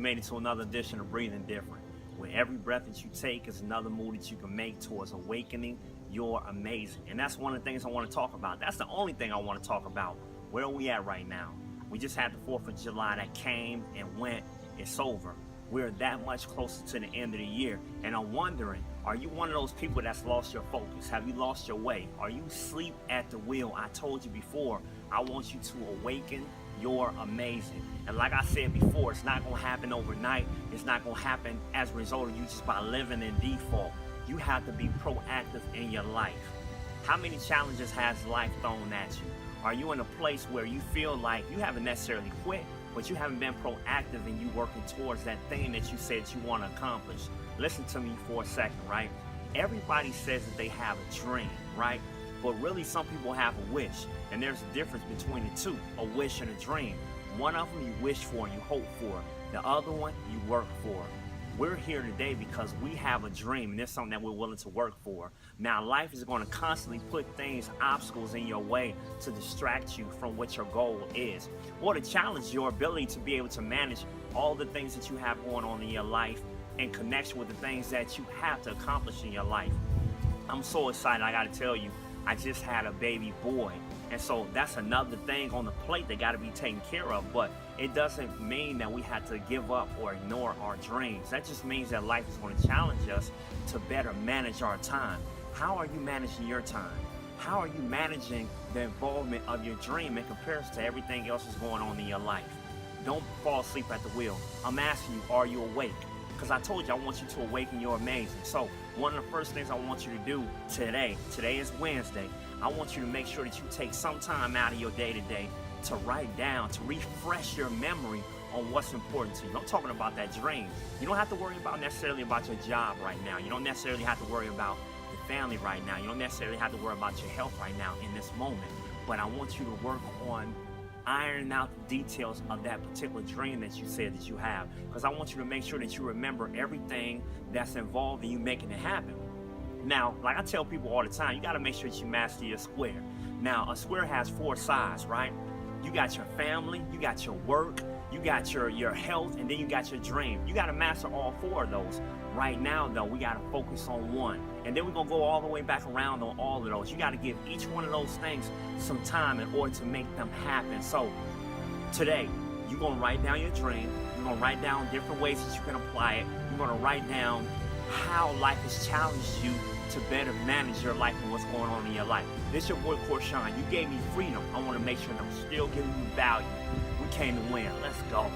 made it to another edition of Breathing Different. Where every breath that you take is another move that you can make towards awakening your amazing. And that's one of the things I want to talk about. That's the only thing I want to talk about. Where are we at right now? We just had the 4th of July that came and went. It's over. We're that much closer to the end of the year. And I'm wondering, are you one of those people that's lost your focus? Have you lost your way? Are you asleep at the wheel? I told you before, I want you to awaken your amazing. And like I said before, it's not going to happen overnight. It's not going to happen as a result of you just by living in default. You have to be proactive in your life. How many challenges has life thrown at you? Are you in a place where you feel like you haven't necessarily quit, but you haven't been proactive and you working towards that thing that you said you want to accomplish? Listen to me for a second, right? Everybody says that they have a dream, right? But really some people have a wish, and there's a difference between the two, a wish and a dream. One of them you wish for and you hope for. The other one you work for. We're here today because we have a dream, and there's something that we're willing to work for. Now, life is going to constantly put things, obstacles in your way to distract you from what your goal is, or to challenge your ability to be able to manage all the things that you have going on in your life in connection with the things that you have to accomplish in your life. I'm so excited, I got to tell you, I just had a baby boy. And so that's another thing on the plate that got to be taken care of. But it doesn't mean that we have to give up or ignore our dreams. That just means that life is going to challenge us to better manage our time. How are you managing your time? How are you managing the involvement of your dream in comparison to everything else that's going on in your life? Don't fall asleep at the wheel. I'm asking you, are you awake? Because I told you I want you to awaken your amazing. So one of the first things I want you to do today is Wednesday, I want you to make sure that you take some time out of your day-to-day to write down, to refresh your memory on what's important to you. I'm talking about that dream. You don't have to worry about necessarily about your job right now. You don't necessarily have to worry about your family right now. You don't necessarily have to worry about your health right now in this moment. But I want you to work on ironing out the details of that particular dream that you said that you have. Because I want you to make sure that you remember everything that's involved in you making it happen. Now, like I tell people all the time, you got to make sure that you master your square. Now, a square has 4 sides, right? You got your family, you got your work, you got your health, and then you got your dream. You got to master all 4 of those. Right now, though, we got to focus on one. And then we're going to go all the way back around on all of those. You got to give each one of those things some time in order to make them happen. So today, you're going to write down your dream. You're going to write down different ways that you can apply it. You're going to write down how life has challenged you to better manage your life and what's going on in your life. This is your boy Korshawn. You gave me freedom. I want to make sure that I'm still giving you value. We came to win. Let's go.